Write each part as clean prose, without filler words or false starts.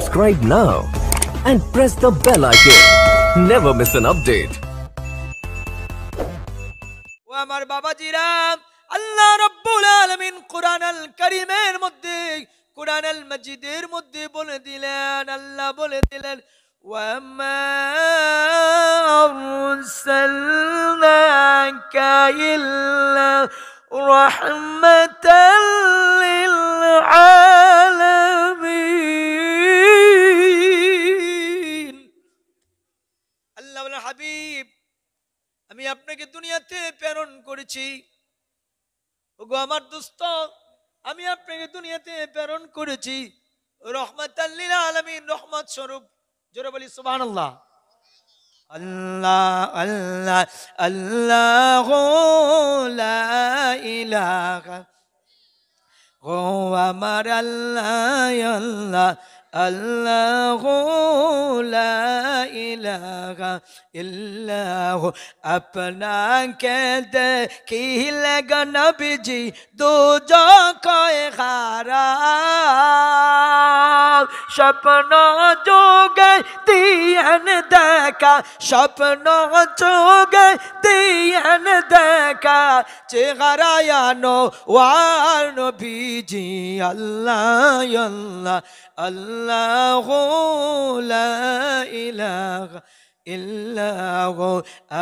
Subscribe now and press the bell icon. Never miss an update. ও আমার বাবাজিরা, আল্লাহ রাব্বুল আলামিন কুরআনুল কারীমের মধ্যে, কুরআনুল মাজিদের মধ্যে বলে দিলেন, আল্লাহ বলে দিলেন, ওয়া মা আরসালনাকা ইল্লা রাহমাতাল লিল আলামিন। আল্লাহ বলেন, হাবিব, আমি আপনাকে দুনিয়াতে প্রেরণ করেছি। ওগো আমার দোস্ত, আমি আপনাকে দুনিয়াতে প্রেরণ করেছি রহমাতাল লিল আলামিন, রহমত স্বরূপ। জোরে বলি সুবহানাল্লাহ। আল্লাহ আল্লাহ আল্লাহু লা ইলাহা, ও আমার আল্লাহ আল্লাহ আল্লাহু লা ইলাহা ইল্লাহু। আপনাকে দেখিলে গো নবীজি দুজখে খারাপ, স্বপ্ন যোগে দিয়েন দেখা, স্বপ্ন যোগে দিয়েন দেখা, চেহারায়ানো ওয়ার নবীজি আল্লাহ আল্লাহ আল্লাহু লা ইলাহা ইল্লাহু।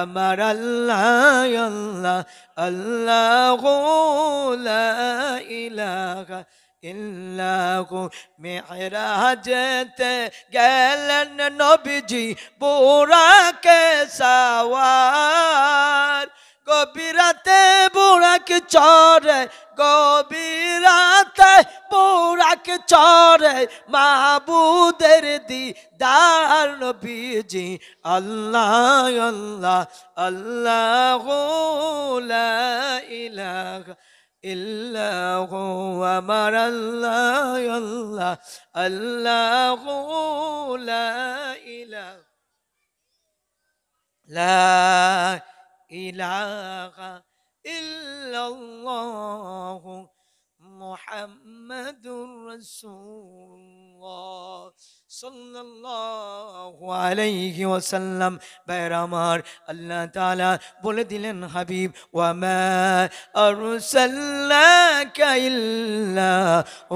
আমার আল্লাহ আল্লাহ আল্লাহু লা ইলাহা ইল্লাহু। মেরাজেতে গেলেন নবীজি বুরাকে সাওয়ার, গভীরাতে বুরাকে চড়ে, গভীরাতে বুরাকে চড়ে, মাহবুদের দিদার নবীজি আল্লাহ আল্লাহ আল্লাহু লা ইলাহা ইল্লাহু। আমার আল্লাহ আল্লাহ আল্লাহু লা ইলাহা লা ইলাহা ইল্লাল্লাহু মুহাম্মাদুর রাসূলুল্লাহ সাল্লাল্লাহু আলাইহি ওয়াসাল্লাম। ভাইরা আমার, আল্লাহ তাআলা বলে দিলেন, হাবিব, ওয়া মা আরসালনাকা ইল্লা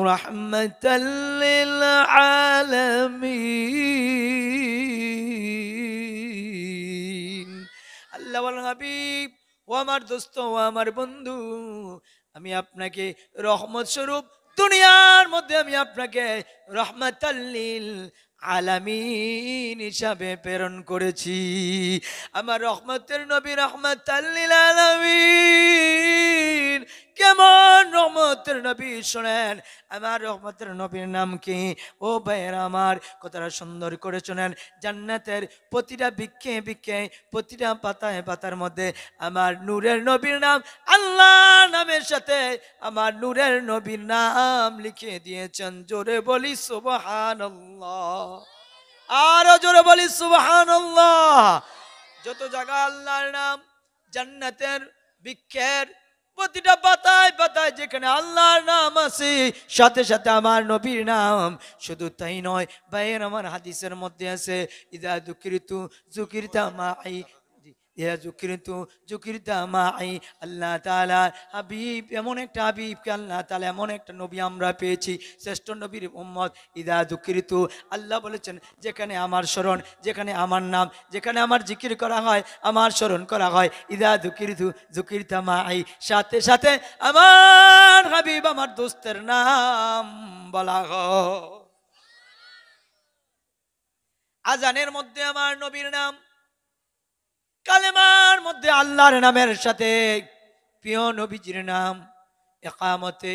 রাহমাতাল লিল আলামিন। আল্লাহ বলেন, হাবিব, ও আমার দোস্ত, ও আমার বন্ধু, আমি আপনাকে রহমত স্বরূপ দুনিয়ার মধ্যে আমি আপনাকে রহমাতাল লিল আলামিন হিসাবে প্রেরণ করেছি। আমার রহমতের নবী রহমাতাল লিল আলামিন। কেমন রহমতের নবী শোনেন। আমার রহমতের নবীর নাম কি? ও ভাইয়েরা আমার, কতটা সুন্দর করে শোনেন। জান্নাতের প্রতিটা বৃক্ষে বৃক্ষে, প্রতিটা পাতায় পাতার মধ্যে আমার নূরের নবীর নাম, আল্লাহ নামের সাথে আমার নূরের নবীর নাম লিখে দিয়েছেন। জোরে বলি সুবহানাল্লাহ, আরো জোরে বলি সুবহানাল্লাহ। যত জায়গা আল্লাহর নাম, জান্নাতের বৃক্ষের প্রতিটা পাতায় পাতায় যেখানে আল্লাহর নাম আছে, সাথে সাথে আমার নবীর নাম। শুধু তাই নয় ভাইয়ের আমার, হাদিসের মধ্যে আছে, ইদা যুকিরতু যুকিরতা মাই, আল্লাহ তাআলা হাবিব, এমন একটা হাবিবকে আল্লাহ তাআলা, এমন একটা নবী আমরা পেয়েছি, শ্রেষ্ঠ নবীর উম্মত। ইদা যুকিরতু, আল্লাহ বলেছেন, যেখানে আমার স্মরণ, যেখানে আমার নাম, যেখানে আমার জিকির করা হয়, আমার স্মরণ করা হয়, ইদা যুকিরতু যুকিরতা মাই, সাথে সাথে আমার হাবিব, আমার দোস্তের নাম বলা হয়। আজানের মধ্যে আমার নবীর নাম, কালেমার মধ্যে আল্লাহর নামের সাথে প্রিয় নবীজির নাম, ইকামতে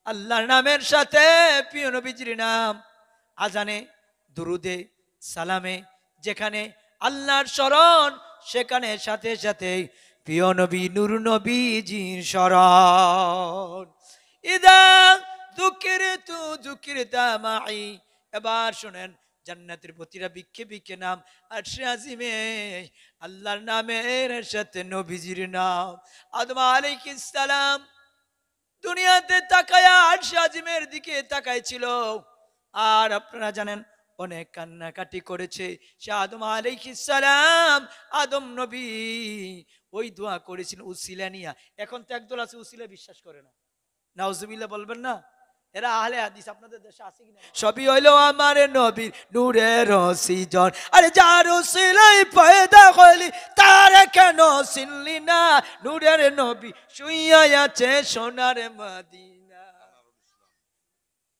আল্লাহর নামের সাথে প্রিয় নবীজির নাম, আজানে, দুরুদে, সালামে যেখানে আল্লাহর স্মরণ, সেখানে সাথে সাথে প্রিয় নবী নূর নবীজির স্মরণ। ইদা যুকিরতু যুকিরতা মাই। এবার শুনেন, জান্নাতের প্রতিটা বৃক্ষে বৃক্ষে নাম, আরশে আজিমে আল্লাহর নামের সাথে নবীজির নাম। আদম আলাইহিস সালাম দুনিয়াতে তাকায়া আরশে আজিমের দিকে তাকাইছিল, আর আপনারা জানেন অনেক কান্নাকাটি করেছে। সে আদম আলাইহিস সালাম, আদম নবী ওই দোয়া করেছিলেন উসিলা নিয়া। এখন তো একদল আছে উসিলা বিশ্বাস করে না, নাউজুবিল্লাহ বলবেন না? এরা আহলে হাদিস আপনাদের দেশে আছে কিনা? সবই হইলো আমার নবীর নূরের সৃজন। আরে যার উসিলাই পয়দা হইলি তার কেন চিনলি না? নূরের নবী শুইয়া আছে সোনার মদিনা।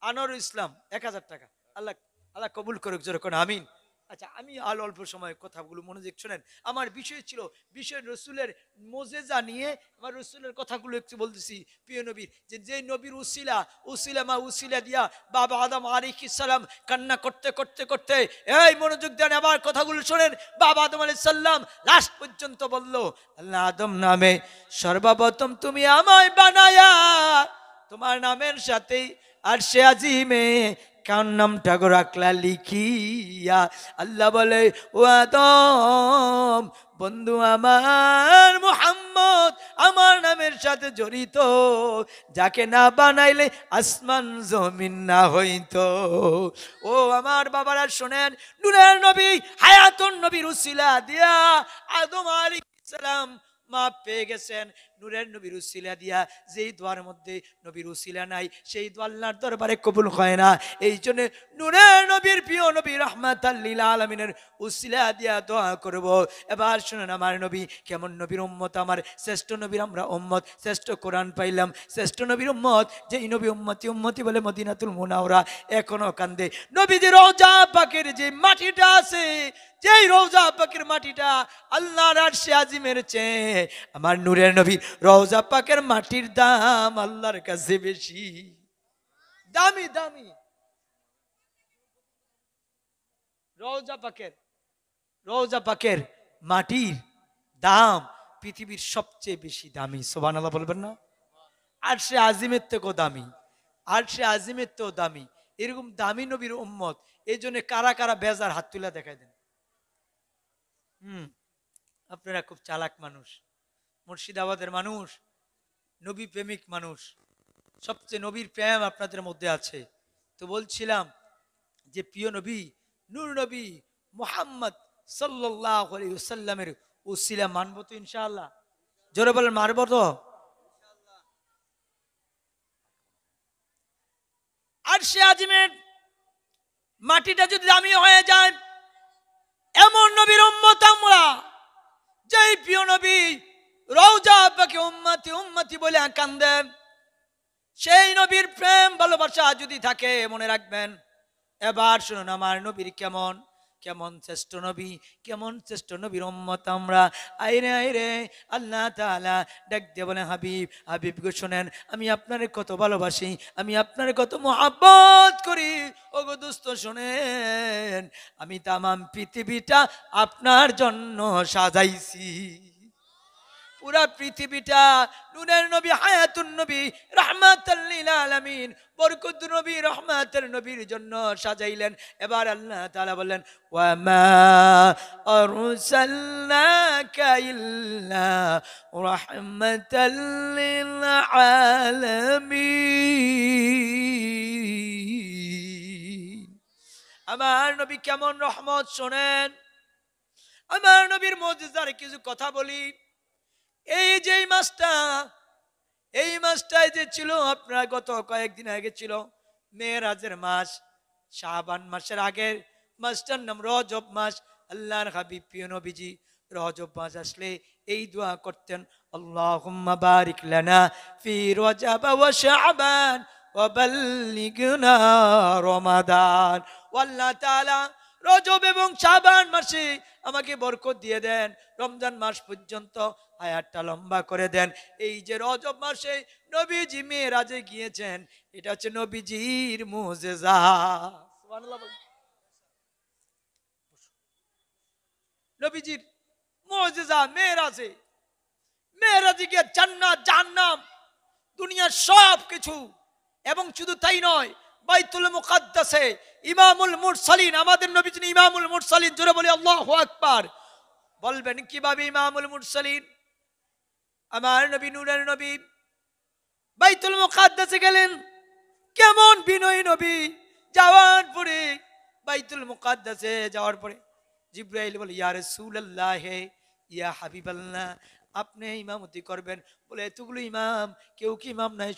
আনোয়ারুল ইসলাম 1000 টাকা। আল্লাহ আল্লাহ কবুল করুক, জোরে কোন আমিন। আচ্ছা, আমি অল্প সময় কথাগুলো মনোযোগ শোনেন। আমার বিষয় ছিল বিষয় রসুলের মোজেজা নিয়ে, আমার রসুলের কথাগুলো একটু বলতেছি। প্রিয় নবীর যে নবীর উসিলা, উসিলা দিয়া বাবা আদম আলাইহিস সালাম কান্না করতে করতে করতে, এই মনোযোগ দেন, আমার কথাগুলো শোনেন। বাবা আদম আলাইহিস সালাম লাস্ট পর্যন্ত বলল, আল্লাহ আদম নামে সর্বপ্রথম তুমি আমায় বানায়া তোমার নামের সাথেই আর সে আজিমে কার নামটা গো রাখলা লিখিয়া। আল্লাহ বলে, ও আদম বন্ধু আমার মুহাম্মদ আমার নামের সাথে জড়িত, যাকে না বানাইলে আসমান জমিন না হইতো। ও আমার বাবারা শোনেন, নূরের নবী হায়াতুন নবীর উসিলা দিয়া আদম আলাইহিস সালাম মাপ পেয়ে গেছেন। নূরের নবীর উসিলা দিয়া যেই দোয়ার মধ্যে নবীর উসিলা নাই, সেই দোয়া আল্লাহর দরবারে কবুল হয় না। এই জন্য নূরের নবীর প্রিয় নবী রাহমাতাল লিল আলামিনের উসিলা দিয়া দোয়া করব। এবার শুনেন আমার নবী কেমন নবীর উম্মত, আমার শ্রেষ্ঠ নবীর আমরা উম্মত, শ্রেষ্ঠ কোরআন পাইলাম, শ্রেষ্ঠ নবীর উম্মত। যেই নবী উম্মতি বলে মদিনাতুল মুনাওয়ারা এখনো কান্দে। নবীজির রওজা পাকের যে মাটিটা আছে, যেই রওজা পাকের মাটিটা আল্লাহর আরশে আজিমের চেয়ে আমার নূরের নবী রওজা পাকের মাটির দাম আল্লাহর কাছে বেশি। দামি দামি রওজা পাকের মাটির দাম পৃথিবীর সবচেয়ে বেশি দামি। সুবহানাল্লাহ বলবেন না? আরশে আজিমের থেকেও দামি, আরশে আজিমের থেকেও দামি। এরকম দামি নবীর উম্মত। এই জন্য কারা কারা বেজার হাত তুলে দেখাই দেন। আপনারা খুব চালাক মানুষ, মুর্শিদাবাদের মানুষ, নবী প্রেমিক মানুষ, সবচেয়ে নবীর প্রেম আপনাদের মধ্যে আছে। তো বলছিলাম যে প্রিয় নবী নূর নবী মুহাম্মদ সাল্লাল্লাহু আলাইহি ওয়াসাল্লামের উসিলা মানব তো ইনশাআল্লাহ? জোরে বলেন, মানব তো? আরশে আজিমের মাটিটা যদি দামি হয়ে যায়, এমন নবীর উম্মত আমরা, যেই প্রিয় নবী রওজা পাকে উম্মতি উম্মতি বলে কান্দেন, সেই নবীর প্রেম ভালোবাসা যদি থাকে মনে রাখবেন। এবার শুনুন আমার নবীর কেমন কেমন শ্রেষ্ঠ নবী, কেমন শ্রেষ্ঠ নবীর উম্মত আমরা। আইরে আইরে আল্লাহ তাআলা ডাক দিয়ে বলেন, হাবিব হাবিব গো শোনেন, আমি আপনারে কত ভালোবাসি, আমি আপনারে কত মহব্বত করি। ও গো দোস্ত শোনেন, আমি তামাম পৃথিবীটা আপনার জন্য সাজাইছি। পুরা পৃথিবীটা নূরের নবী হায়াতুন নবী রাহমাতাল লিল আলামিন বরকতুর নবী রহমাতের নবীর জন্য সাজাইলেন। এবার আল্লাহ তাআলা বললেন, ওয়া মা আরসালনাকা ইল্লা রাহমাতাল লিল আলামিন। আমার নবী কেমন রহমত শোনেন। আমার নবীর মুজিজার কিছু কথা বলি। এই যে মাসটাই যে ছিল আপনার গত কয়েকদিন আগে ছিল মেরাজের মাস, শাবান মাসের আগের মাসটার নাম রজব মাস। আল্লাহর হাবিব প্রিয় নবীজি রজব মাস আসলে এই দোয়া করতেন, আল্লাহুম্মা বারিক লানা ফি রজব ওয়া শাবান ওয়া বাল্লিগনা রমাদান। আল্লাহ তাআলা রজব এবং শাবান মাসে আমাকে বরকত দিয়ে দেন, রমজান মাস পর্যন্ত হায়াতটা লম্বা করে দেন। এই যে রজব মাসে নবীজি মেরাজে গিয়েছেন, এটা হচ্ছে নবীজির মুজিজা। সুবহানাল্লাহ বলেন। নবীজির মুজিজা মেরাজে গিয়ে জান্নাত জাহান্নাম দুনিয়ার সব কিছু, এবং শুধু তাই নয়, বাইতুল মুকাদ্দাসে ইমামুল মুরসালিন, আমাদের নবী যিনি ইমামুল মুরসালিন, জোরে বলি আল্লাহু আকবার। বলবেন কিভাবে ইমামুল মুরসালিন? আমার নবী নূরের নবী বাইতুল মুকাদ্দাসে গেলেন, কেমন বিনয়ী নবী, যাওয়ার পরে বাইতুল মুকাদ্দাসে যাওয়ার পরে জিব্রাইল বলে, ইয়া রাসূলুল্লাহ, হে ইয়া হাবিবাল্লাহ, আপনি ইমামতি করবেন। বলে, এতগুলো ইমাম, কেউ কি ইমাম নাই?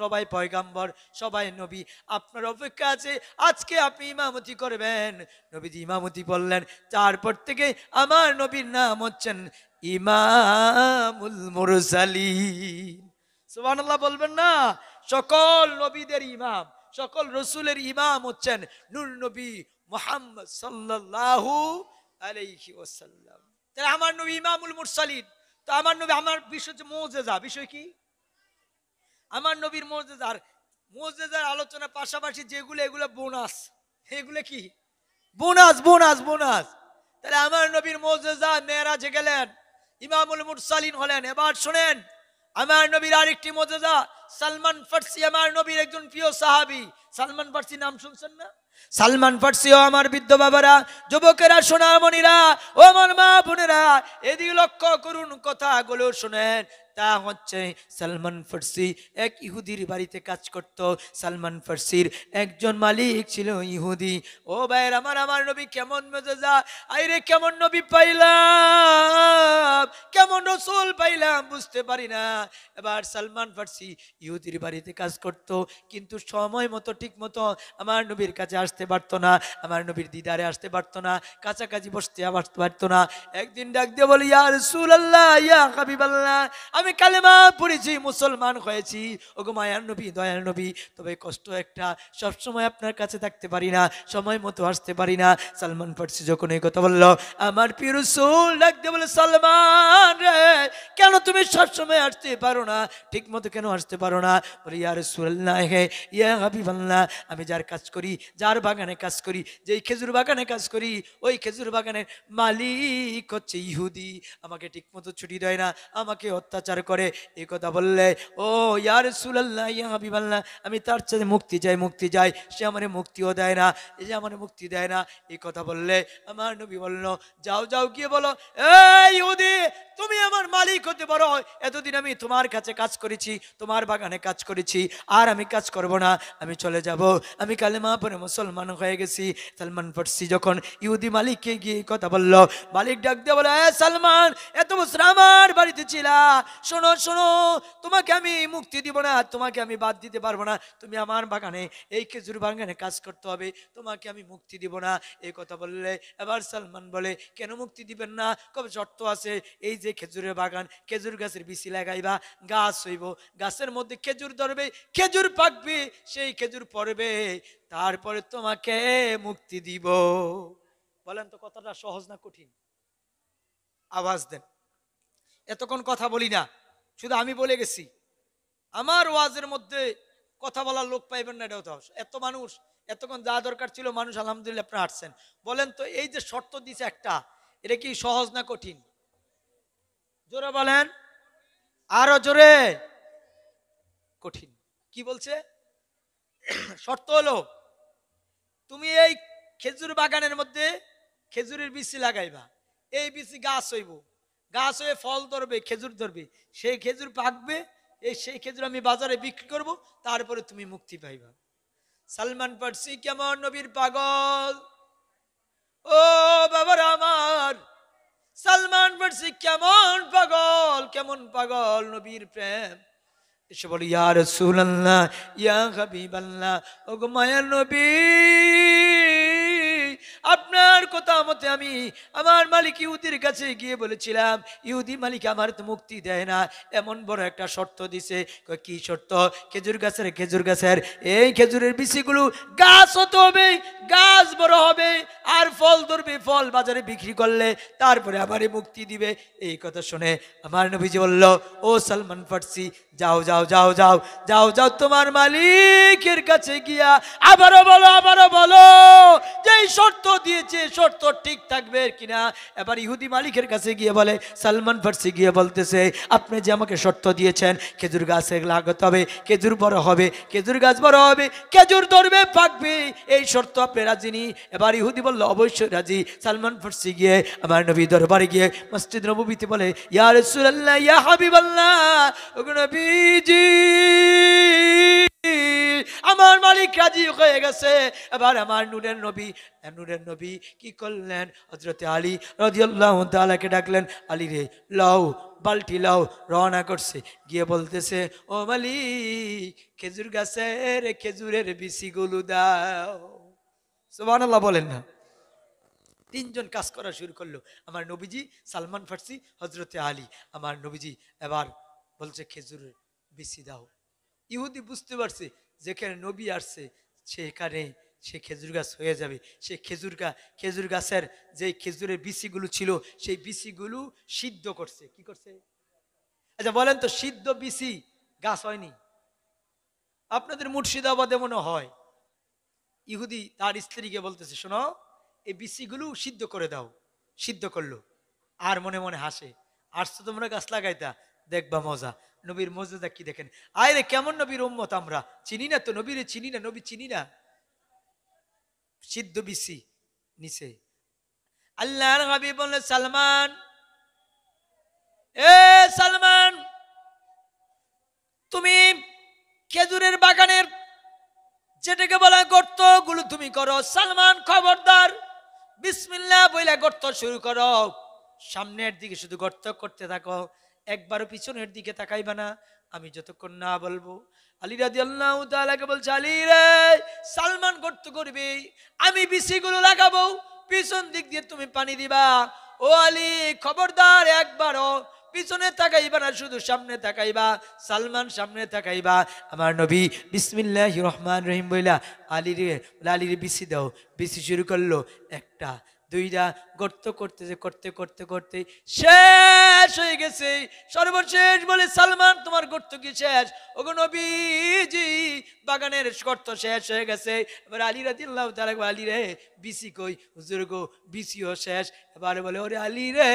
সবাই পয়গাম্বর, সবাই নবী, আপনার অপেক্ষা আছে, আজকে আপনি ইমামতি করবেন। নবীজি ইমামতি বললেন। তারপর থেকে আমার নবীর নাম হচ্ছেন ইমামুল মুরসালিন। সুবহানাল্লাহ বলবেন না? সকল নবীদের ইমাম, সকল রসুলের ইমাম হচ্ছেন নূর নবী মুহাম্মদ সাল্লাল্লাহু আলাইহি ওয়াসাল্লাম। তাহলে আমার নবী ইমামুল মুরসালিন। তো আমার নবী, আমার বিষয় হচ্ছে মুজিজা। বিষয় কি? আমার নবীর মুজিজার আলোচনা পাশাপাশি যেগুলো, এগুলো বোনাস। এগুলো কি? Bonus, bonus, bonus. তাহলে আমার নবীর মুজিজা, মেরাজে গেলেন, ইমামুল মুরসালিন হলেন। এবার শুনেন, আমার নবীর আরেকটি মুজিজা, সালমান ফার্সি আমার নবীর একজন প্রিয় সাহাবী। সালমান ফার্সি নাম শুনছেন না? সালমান ফার্সি ও আমার বৃদ্ধ বাবারা, যুবকেরা, সোনামণিরা, ও আমার মা বোনেরা, এদিকে লক্ষ্য করুন, কথাগুলো শুনেন। তা হচ্ছে, সালমান ফার্সি এক ইহুদির বাড়িতে কাজ করত। সালমান ফার্সির একজন মালিক ছিল ইহুদি। ও ভাইয়ের আমার, আমার নবী কেমন মেজাজা, আইরে কেমন নবী পাইলাম, কেমন রসুল পাইলাম, বুঝতে পারি না। এবার সালমান ফার্সি ইহুদির বাড়িতে কাজ করত, কিন্তু সময় মতো, ঠিক মতো আমার নবীর কাছে আসতে পারতো না, আমার নবীর দিদারে আসতে পারতো না, কাছাকাছি বসতে পারতো না। একদিন ডাক দিয়ে বলি, ইয়া রাসূলুল্লাহ, ইয়া হাবিবাল্লাহ, আমি কালেমা পড়েছি, মুসলমান হয়েছি, ওগো মায়ার নবী, দয়ার নবী, তবে কষ্ট একটা, সবসময় আপনার কাছে থাকতে পারি না, সময় মতো আসতে পারি না। সালমান ফার্সি যখন এই কথা বললো, আমার প্রিয় রাসূল ডাক দিয়ে বলে, সালমান রে, কেন তুমি সবসময় আসতে পারো না, ঠিক মতো কেন আসতে পারো না? বলে, ইয়া রাসূলুল্লাহ, হে ইয়া হাবিবাল্লাহ, আমি যার কাজ করি, যার বাগানে কাজ করি, যেই খেজুর বাগানে কাজ করি, ওই খেজুর বাগানের মালিক হচ্ছে ইহুদি, আমাকে ঠিক মতো ছুটি দেয় না, আমাকে অত্যাচার করে। এই কথা বললে, ও ইয়া রাসূলুল্লাহ, ইয়া হাবিবাল্লাহ, আমি তার চাইতে মুক্তি চাই, মুক্তি চাই, সে আমার মুক্তিও দেয় না, এই যে আমার মুক্তি দেয় না। এই কথা বললে আমার নবী বলল, যাও যাও, গিয়ে বলো, এই ইহুদি, তুমি আমার মালিক হতে পারো, এতদিন আমি তোমার কাছে কাজ করেছি, তোমার বাগানে কাজ করেছি, আর আমি কাজ করব না, আমি চলে যাব, আমি কালেমা পড়ে মুসলমান হয়ে গেছি। সালমান ফার্সি যখন ইহুদি মালিককে গিয়ে কথা বলল, মালিক ডাক দিয়ে বলে, সালমান, এত বছর আমার বাড়িতে ছিলা, শোনো শোনো, তোমাকে আমি মুক্তি দিব না, তোমাকে আমি বাদ দিতে পারবো না, তুমি আমার বাগানে, এই খেজুর বাগানে কাজ করতে হবে, তোমাকে আমি মুক্তি দিব না। এই কথা বললে এবার সালমান বলে, কেন মুক্তি দিবেন না? কবে শর্ত আছে, এই যে খেজুরের বাগান, খেজুর গাছের বিচি লাগাইবা, গাছ হইব, গাছের মধ্যে খেজুর ধরবে, খেজুর পাকবে, সেই খেজুর পড়বে, তারপরে তোমাকে মুক্তি দিব। বলেন তো, কথাটা সহজ না কঠিন? আওয়াজ দেন। এতক্ষণ কথা বলি না, শুধু আমি বলে গেছি। আমার ওয়াজের মধ্যে কথা বলার লোক পাইবেন না, এটাও তো। এত মানুষ, এতক্ষণ যা দরকার ছিল মানুষ, আলহামদুলিল্লাহ আপনারা আসছেন। বলেন তো, এই যে শর্ত দিছে একটা, এটা কি সহজ না কঠিন? জোরে বলেন, আরো জোরে। কঠিন। কি বলছে? শর্ত হলো, তুমি এই খেজুর বাগানের মধ্যে খেজুরের বিচি লাগাইবা, এই বিচি গাছ হইব, গাছ হয়ে ফল ধরবে, খেজুর ধরবে, সেই খেজুর পাকবে, সেই খেজুর আমি বাজারে বিক্রি করব, তারপরে তুমি মুক্তি পাইবা। সালমান ফার্সি কেমন নবীর পাগল, ও বাবার আমার, সালমান ফার্সি কেমন পাগল, কেমন পাগল নবীর প্রেম। এসে বলি, ইয়া রাসূলুল্লাহ, ইয়া হাবিবাল্লাহ, ওগো মায়ার নবী, আপনার কথা মতে আমি আমার মালিক ইহুদির কাছে গিয়ে বলেছিলাম, ইহুদি মালিক আমার তো মুক্তি দেয় না, এমন বড় একটা শর্ত দিছে। কি শর্ত? খেজুর গাছের এই খেজুরের বিচিগুলো গাছ হতে হবে, গাছ বড় হবে, আর ফল ধরবে, ফল বাজারে বিক্রি করলে তারপরে আমারে মুক্তি দিবে। এই কথা শুনে আমার নবীজি বলল, ও সালমান ফার্সি, যাও যাও যাও যাও যাও যাও, তোমার মালিকের কাছে গিয়া আবারও বলো যে শর্ত দিয়েছে, শর্ত ঠিক থাকবে কিনা। এবার ইহুদি মালিকের কাছে গিয়ে বলে, সালমান ফার্সি গিয়ে বলতেছে, আপনি যে আমাকে শর্ত দিয়েছেন, খেজুর গাছে লাগাতে হবে, খেজুর বড় হবে, খেজুর গাছ বড় হবে, খেজুর ধরবে, পাকবে, এই শর্ত আপনি রাজি নি? এবার ইহুদি বলল, অবশ্যই রাজি। সালমান ফার্সি গিয়ে আমার নবী দরবারে গিয়ে মসজিদ নববীতে বলে, ইয়া রাসূলুল্লাহ, ইয়া হাবিবাল্লাহ, ওগো নবীজি, আমার মালিক রাজি হয়ে গেছে। এবার আমার নূরের নবী কি করলেন, হযরতে আলী রাদিয়াল্লাহু তাআলাকে ডাকলেন, আলী রে লাও, বালতি লাও, রওনা করছে। গিয়ে বলতেছে, ও মালিক, খেজুর গাছের খেজুরের বিচিগুলো দাও। সুবহানাল্লাহ বলেন না। তিনজন কাজ করা শুরু করলো, আমার নবীজি, সালমান ফার্সি, হযরতে আলী। আমার নবীজি এবার বলছে খেজুরের বিচি দাও। ইহুদি বুঝতে পারছে যেখানে নবী আসছে সেখানে সে খেজুর গাছ হয়ে যাবে। সে খেজুর গাছের যে খেজুরের বিচিগুলো ছিল সেই বিচিগুলো সিদ্ধ করছে। কি করছে? আচ্ছা বলেন তো, সিদ্ধ বিচি গাছ হয়নি? আপনাদের মুর্শিদাবাদে মনে হয়। ইহুদি তার স্ত্রীকে বলতেছে, শোনো, এই বিচিগুলো সিদ্ধ করে দাও। সিদ্ধ করলো, আর মনে মনে হাসে, আসছো তোমরা গাছ লাগাইতা, দেখবা মজা। নবীর মজা কি দেখেন। আরে কেমন নবীর উম্মত আমরা, চিনি না তো নবীরে, চিনি না, নবী চিনি না। সিদ্ধ বিচি নিচে আল্লাহর হাবিব বললেন, সালমান, এ সালমান, তুমি খেজুরের বাগানের যেটাকে বলা গর্ত গুলো তুমি করো। সালমান খবরদার, বিসমিল্লাহ বইলা গর্ত শুরু করো। সামনের দিকে শুধু গর্ত করতে থাকো, একবারও পিছনের দিকে তাকাইবা না আমি যতক্ষণ না বলবো। আলী রাদিয়াল্লাহু তাআলাকে বলছে, আলী রে, সালমান গর্ত করবে, আমি বিচিগুলো লাগাবো, পিছন দিক দিয়ে তুমি পানি দিবা। ও আলী খবরদার, একবারও পিছনে তাকাইবা না, শুধু সামনে তাকাইবা। সালমান সামনে তাকাইবা। আমার নবী বিসমিল্লাহির রহমানির রহিম বইলা আলীর বিচি দাও। বিচি শুরু করলো, একটা, দুইটা, গর্ত করতেছে, করতে করতে করতে শেষ হয়ে গেছে। সর্বশেষ বলে, সালমান তোমার গর্ত কি শেষ? ওগো নবীজি, বাগানের গর্ত শেষ হয়ে গেছে। এবার আলী রাদিয়াল্লাহু তাআলা, আলী রে বিচি কই? হুজুর গো বিচিও শেষ। এবারে বলে, ওরে আলী রে,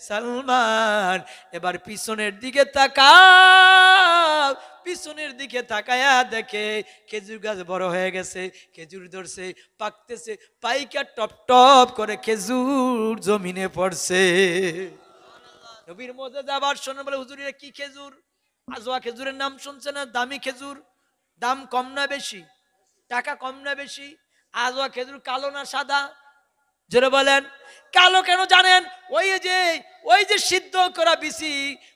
সালমান এবার পিছনের দিকে তাকাও। পিছনের দিকে তাকায়া দেখে খেজুর গাছ বড় হয়ে গেছে, খেজুর ধরছে, পাকতেছে, পাইকা টপ টপ করে খেজুর জমিনে পড়ছে। নবীর মুজিজা আবার শোনা বলে, হুজুর কি খেজুর? আজওয়া খেজুরের নাম শুনছে না? দামি খেজুর, দাম কম না বেশি? টাকা কম না বেশি? আজওয়া খেজুর কালো না সাদা? জোরে বলেন। কালো কেন জানেন? ওই যে সিদ্ধ করা বিচি,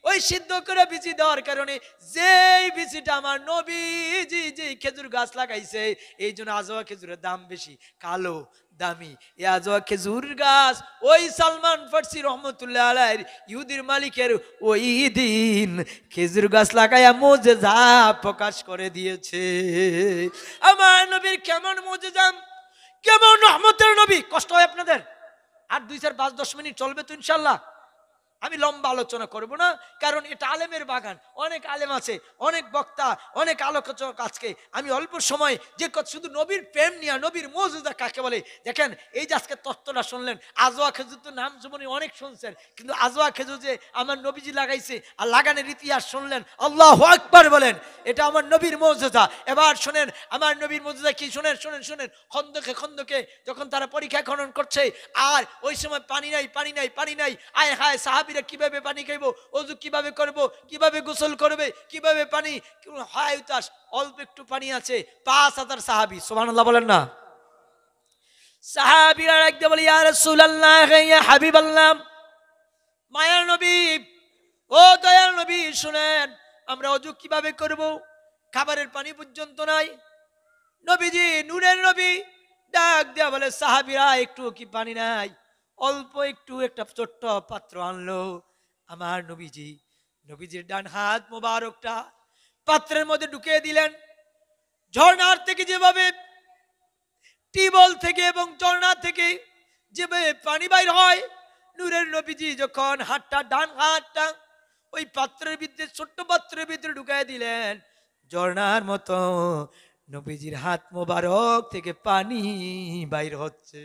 ওই সিদ্ধ করা বিচি দেওয়ার কারণে যেই বিচিটা আমার নবীজি যে খেজুর গাছ লাগাইছে, এই জন্য আজওয়া খেজুরের দাম বেশি, কালো দামি। এই আজওয়া খেজুর গাছ ওই সালমান ফার্সি রহমতুল্লাহ আলাইহির ইহুদির মালিকের ওই দিন খেজুর গাছ লাগাইয়া মুজিজা প্রকাশ করে দিয়েছে। আমার নবীর কেমন মুজিজা, কেমন রহমতের নবী। কষ্ট হয় আপনাদের? আর 2, 4, 5, 10 মিনিট চলবে তো ইনশাল্লাহ। আমি লম্বা আলোচনা করব না, কারণ এটা আলেমের বাগান, অনেক আলেম আছে, অনেক বক্তা, অনেক আলোচক। আজকে আমি অল্প সময় যে শুধু নবীর প্রেম নিয়ে, নবীর মুজিজা কাকে বলে দেখেন, এই যে আজকে তত্ত্বটা শুনলেন, আজওয়া খেজুর তো নাম জীবনে অনেক শুনছেন, কিন্তু আজওয়া খেজুর যে আমার নবীজি লাগাইছে আর লাগানোর ইতিহাস শুনলেন, আল্লাহু আকবার বলেন, এটা আমার নবীর মুজিজা। এবার শোনেন আমার নবীর মুজিজা কি, শোনেন শোনেন শোনেন। খন্দকে যখন তারা পরীক্ষা খনন করছে, আর ওই সময় পানি নাই, আয় হায়, সাহাবীরা কিভাবে পানি খাইব, ওযু কিভাবে করব, কিভাবে গোসল করবে, কিভাবে পানি হয় উতাস, অল্প একটু পানি আছে, 5000 সাহাবী। সুবহানাল্লাহ বলেন না। সাহাবীরা একদম বলে, ইয়া রাসূলুল্লাহ, ইয়া হাবিবাল্লাহ, মায়ার নবী, ও দয়াল নবী, শুনেন আমরা ওযু কিভাবে করব, খাবারের পানি পর্যন্ত নাই। নবীজি, নূরের নবী ডাক দেয়া বলে, সাহাবীরা একটু কি পানি নাই? অল্প একটু একটা ছোট্ট পাত্র আনলো। আমার নবীজির ডান হাত মোবারকটা পাত্রের মধ্যে ঢুকিয়ে দিলেন। ঝর্ণার থেকে যেভাবে, টিউবওয়েল থেকে এবং ঝর্ণা থেকে যেভাবে পানি বাইর হয়, নূরের নবীজি যখন ডান হাতটা ওই পাত্রের ভিতরে, ছোট্ট পাত্রের ভিতরে ঢুকিয়ে দিলেন, ঝর্ণার মতো নবীজির হাত মোবারক থেকে পানি বাইর হচ্ছে।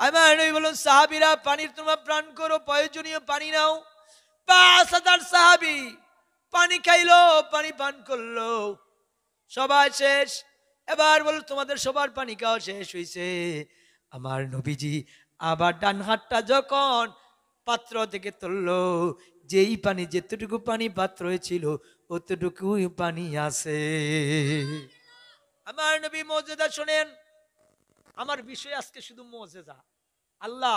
আমার নবী বললেন, সাহাবীরা পানির তোমরা প্রাণ করো, প্রয়োজনীয় পানি নাও। 5000 সাহাবী পানি খাইলো, পানি পান করলো, সবাই শেষ। এবার বলো, তোমাদের সবার পানি খাওয়া শেষ হয়েছে। আমার নবীজি আবার ডান হাতটা যখন পাত্র থেকে তুললো, যেই পানি, যেতটুকু পানি পাত্র ছিল অতটুকুই পানি আছে। আমার নবী মুজিজা শুনেন, আমার বিষয় আজকে শুধু মুজিজা। আল্লাহ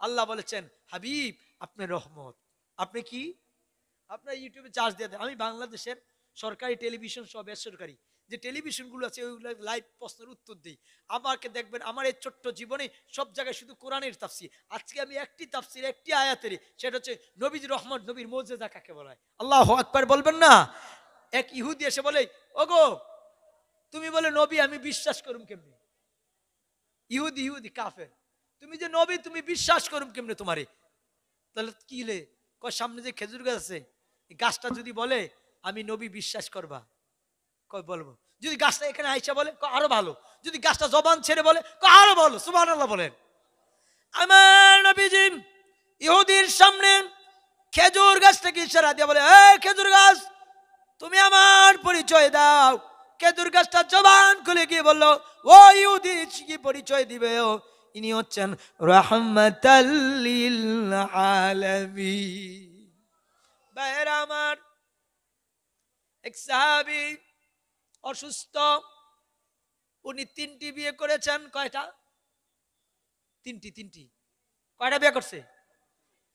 আল্লাহ বলেছেন হাবিব আপনি রহমত। আপনি কি? আপনার ইউটিউবে চার্জ দিয়ে দেন। আমি বাংলাদেশের সরকারি টেলিভিশন সহ বেসরকারি যে টেলিভিশনগুলো আছে ওইগুলো লাইভ প্রশ্নের উত্তর দিই। আমাকে দেখবেন আমার এই ছোট্ট জীবনে সব জায়গায় শুধু কোরআনের তাফসীর। আজকে আমি একটি তাফসীর একটি আয়াতের, সেটা হচ্ছে নবীর রহমত, নবীর মুজিজা কাকে বলা হয়। আল্লাহু আকবার বলবেন না? এক ইহুদি এসে বলে, ওগো তুমি বলে নবী, আমি বিশ্বাস করুম কেমনে? ইহুদি ইহুদি কাফের, তুমি যে নবী তুমি বিশ্বাস করুম কেমনে তোমারে? তাহলে কি লে কয় সামনে যে খেজুর গাছ আছে এই গাছটা যদি বলে আমি নবী বিশ্বাস করবা, কয় বলবো। যদি গাছটা এখানে আইসা বলে কয় আরো ভালো। যদি গাছটা জবান ছেড়ে বলে কয় আরো ভালো। সুবহানাল্লাহ বলেন। আমার নবীজি ইহুদির সামনে খেজুর গাছটাকে ইশারা দিয়ে বলে, এই খেজুর গাছ তুমি আমার পরিচয় দাও। খেজুর গাছটা জবান খুলে গিয়ে বললো, ও ইহুদি কি পরিচয় দিবে? ও ইনি হচ্ছেন রাহমাতাল লিল আলামিন। ভাইরা আমার, এক সাহাবী অসুস্থ, উনি 3টি বিয়ে করেছেন। কয়টা? 3টি। কয়টা বিয়ে করছে?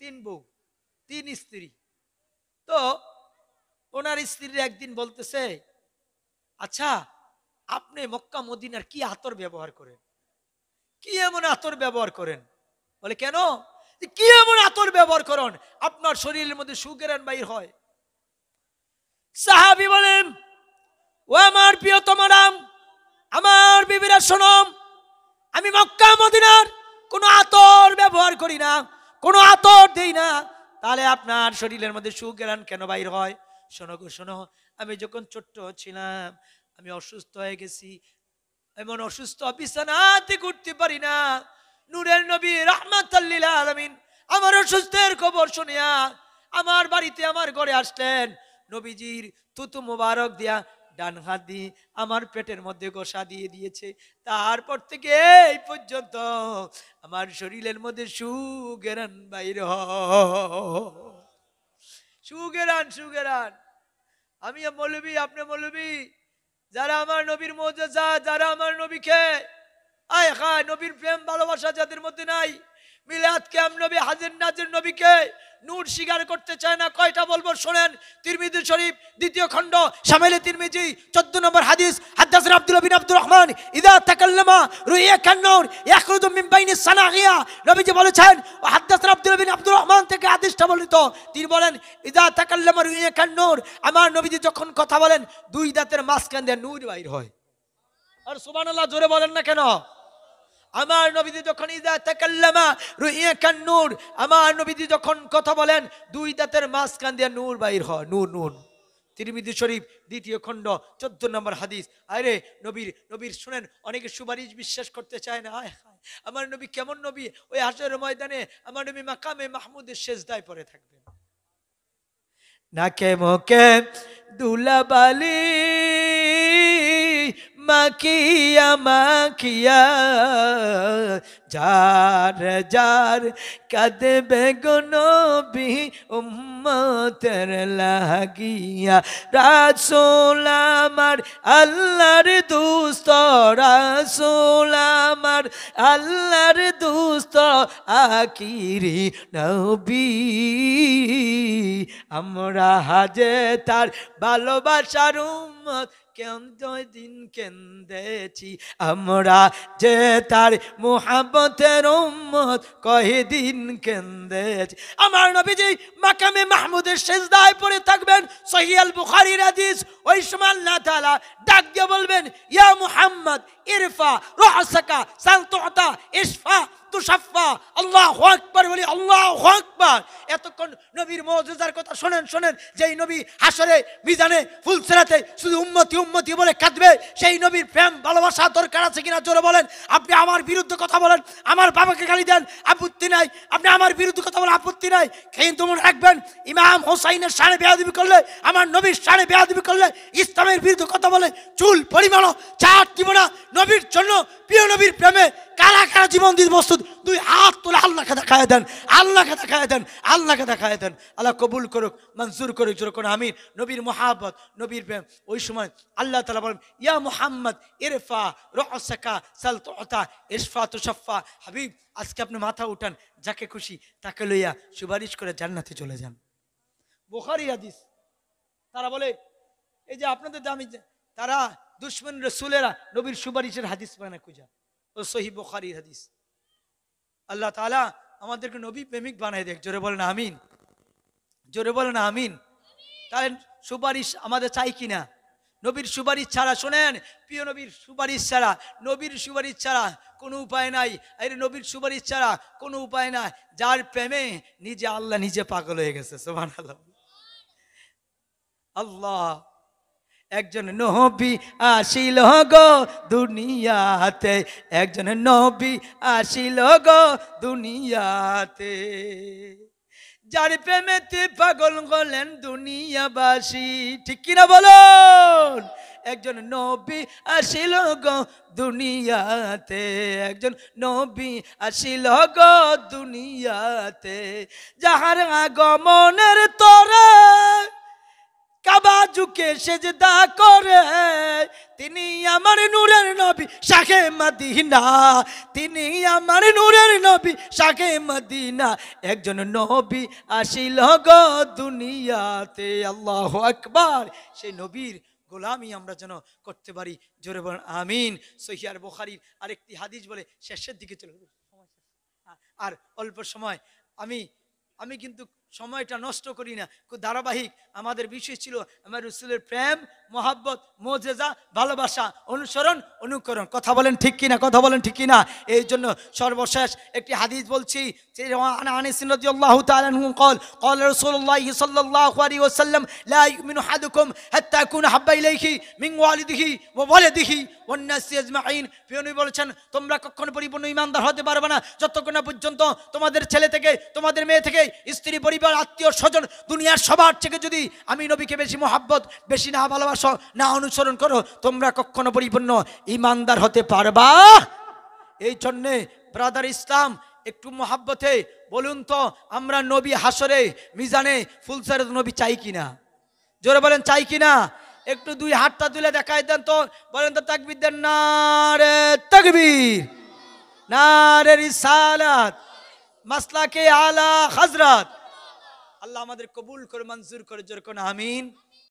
3 বউ 3 স্ত্রী। তো ওনার স্ত্রী একদিন বলতেছে, আচ্ছা আপনি মক্কা মদিনার কি আতর ব্যবহার করেন? কি এমন আতর ব্যবহার করেন? বলে কেন? কি এমন আতর ব্যবহার করেন আপনার শরীরের মধ্যে সুগেরান বাইর হয়? সাহাবী বলেন, ও আমার প্রিয়তমারা, আমার বিবিরা শোনো, আমি মক্কা মদিনার কোনো আতর ব্যবহার করি না, কোনো আতর দেই না। তাহলে আপনার শরীরের মধ্যে সুগেরান কেন বাইর হয়? শোনো গো শোনো, আমি যখন ছোট্ট ছিলাম আমি অসুস্থ হয়ে গেছি। এমন অসুস্থ বিছানাতে উঠতে পারি না। নূরের নবী রাহমাতাল লিল আলামিন আমার অসুস্থের খবর শুনিয়া আমার বাড়িতে আমার ঘরে আসলেন। নবীজির থুতু মোবারক দিয়া ডান হাত দিয়ে আমার পেটের মধ্যে গোসা দিয়ে দিয়েছে। তারপর থেকে এই পর্যন্ত আমার শরীরের মধ্যে সুগেরান বাইর হয়। সুগেরান। আমি মৌলবী, আপনি মৌলবী, যারা আমার নবীর মুজিজা, যারা আমার নবীকে আয় হায় নবীর প্রেম ভালোবাসা যাদের মধ্যে নাই, মিলাদ কেম নবী হাজির নাজির নবীকে নূর স্বীকার করতে চায় না, কয়টা বলবো শোনেন। তিরমিজি শরীফ 2য় খণ্ড শামিলে তিরমিজি 14 নম্বর হাদিস, হাদাসনা আব্দুল্লাহ বিন আব্দুর রহমান ইযা তাকাল্লামা রুইয়া কান্নুর ইয়াখরুজু মিন বাইনিস সানাগিয়া। নবীজি বলেছেন, ও হাদাসনা আব্দুল্লাহ বিন আব্দুর রহমান থেকে হাদিসটা বর্ণিত। তিনি বলেন, ইযা তাকাল্লামা রুইয়া কান্নুর, আমার নবীজি যখন কথা বলেন 2 দাঁতের মাঝখান দিয়ে নূর বাইর হয়। আর সুবহানাল্লাহ জোরে বলেন না কেন? আমার নবীজি যখন ইযা তাকাল্লামা রুইয়া কান্নুর, আমার নবীজি যখন কথা বলেন 2 দাঁতের মাঝখান দিয়ে নূর বাইর হয়। নূর। তিরমিজি শরীফ 2য় খণ্ড 14 নম্বর হাদিস। আরে নবীর শুনেন, অনেকে সুপারিশ বিশ্বাস করতে চায় না। আমার নবী কেমন নবী? ওই হাশরের ময়দানে আমার নবী মাকামে মাহমুদের সেজদায় পড়ে থাকবেন। নাকে মুখে দুলাবালি মাখিয়া যার কাঁদবে গো নবী উম্মতের লাগিয়া। রাসূল আমার আল্লাহর দুস্ত, রাসূল আমার আল্লাহর দুস্ত, আখিরি নবী। আমরা হাজে তার ভালোবাসার উম্মত, দিন কেন্দেছি আমরা যে তার মুহাব্বতের উম্মত, কয়দিন কেন্দেছি। আমার নবীজি মাকামে মাহমুদের সিজদায় পড়ে থাকবেন। সহিহ আল বুখারীর হাদিস। ওই সময় আল্লাহ তাআলা ডাক দিয়ে বলবেন, ইয়া মুহাম্মদ ইরফা রাসাকা সাল তুতা ইশফা তুশাফা। আল্লাহু আকবার বলি, আল্লাহু আকবার। এতক্ষণ নবীর মুজিজার কথা শোনেন। যেই নবী হাসরে মিজানে ফুলসিরাতে শুধু উম্মতি বলে কাঁদবে, সেই নবীর প্রেম ভালোবাসা দরকার আছে কিনা জোরে বলেন। আপনি আমার বিরুদ্ধে কথা বলেন, আমার বাবাকে গালি দেন, আপত্তি নাই। আপনি আমার বিরুদ্ধে কথা বলেন, আপত্তি নাই। কিন্তু মনে রাখবেন, ইমাম হোসাইনের শানে বেয়াদবি করলে, আমার নবীর শানে বেয়াদবি করলে, ইসলামের বিরুদ্ধে কথা বলে চুল পরিমাণও ছাড় দিব না। নবীর জন্য, প্রিয় নবীর প্রেমে কারা কারা সারা জীবন দিতে প্রস্তুত, দুই হাত তুলে আল্লাহকে দেখায় দেন, আল্লাহকে দেখায় দেন, আল্লাহকে দেখায় দেন। আল্লাহ কবুল করুক, মঞ্জুর করুক, যেরকম আমিন। নবীর মহাব্বত, নবীর প্রেম। ওই সময় আল্লাহ তাআলা বলেন, ইয়া মুহাম্মদ ইরফা রাসাকা সাল তুতা ইশফা তুশফা। হাবিব, আজকে আপনি মাথা উঠান, যাকে খুশি তাকে লইয়া সুপারিশ করে জান্নাতে চলে যান। বুখারী হাদিস। তারা বলে, এই যে আপনাদের দামি, তারা দুশমন রাসূলেরা নবীর সুপারিশের হাদিস বানায় খুঁজা। ও সহিহ বুখারীর হাদিস। আল্লাহ তাআলা আমাদেরকে নবী প্রেমিক বানায় দেখ। জোরে বলেন আমিন, জোরে বলেন আমিন। তাহলে সুপারিশ আমাদের চাই কিনা? নবীর সুপারিশ ছাড়া, শোনেন প্রিয়, নবীর সুপারিশ ছাড়া, নবীর সুপারিশ ছাড়া কোনো উপায় নাই। এই নবীর সুপারিশ ছাড়া কোনো উপায় নাই। যার প্রেমে নিজে আল্লাহ নিজে পাগল হয়ে গেছে। সুবহানাল্লাহ। আল্লাহ, একজন নবী আসিল গো দুনিয়াতে, একজন নবী আসিল গো দুনিয়াতে, যার প্রেমেতে পাগল হলেন দুনিয়াবাসী। ঠিক কিনা বলুন? একজন নবী আসিল গো দুনিয়াতে, একজন নবী আসিল গো দুনিয়াতে, যাহার আগমনের তরে কাবা ঝুঁকে সেজদা করে, তিনি আমার নূরের নবী শাহে মদিনা, তিনি আমার নূরের নবী শাহে মদিনা, একজন নবী আসিল গো দুনিয়াতে। আল্লাহু আকবার। সেই নবীর গোলামি আমরা যেন করতে পারি। জোরে বলেন আমিন। সহিহ বুখারীর আরেকটি হাদিস বলে, শেষের দিকে চলে আর অল্প সময়, আমি কিন্তু সময়টা নষ্ট করি না, খুব ধারাবাহিক। আমাদের বিষয় ছিল আমার রাসূলের প্রেম, মহাব্বত, মুজিজা, ভালোবাসা, অনুসরণ, অনুকরণ। কথা বলেন ঠিক কিনা? কথা বলেন ঠিক কিনা? এই জন্য সর্বশেষ একটি হাদিস বলছি। আনাস রাদিয়াল্লাহু তাআলা আনহু قال قال رسول الله صلى الله عليه وسلم لا يؤمن احدكم حتى يكون حب اليه من والده وولده والناس اجمعين। নবী বলেছেন, তোমরা কখনো পরিপূর্ণ ঈমানদার হতে পারবে না যতক্ষণ না পর্যন্ত তোমাদের ছেলে থেকে, তোমাদের মেয়ে থেকে, স্ত্রী, পরিবার, আত্মীয় স্বজন, দুনিয়ার সবার থেকে যদি আমি নবীকে বেশি মহাব্বত, বেশি না ভালোবাসো, না অনুসরণ করো, তোমরা কখনো পরিপূর্ণ ঈমানদার হতে পারবা। এই জন্যে ব্রাদার ইসলাম, একটু মহাব্বতে বলুন তো, আমরা নবী হাসরে মিজানে ফুলসারত নবী চাই কিনা? জোরে বলেন চাই কিনা? একটু দুই হাতটা তুলে দেখাই দেন তো, বলেন তো তাকবীর দেন। নারে তাকবীর, নারে রিসালাত, মাসলাকে আলা হযরত। আল্লাহ আমাদের কবুল করে, মঞ্জুর করে, জোরে কোন আমিন।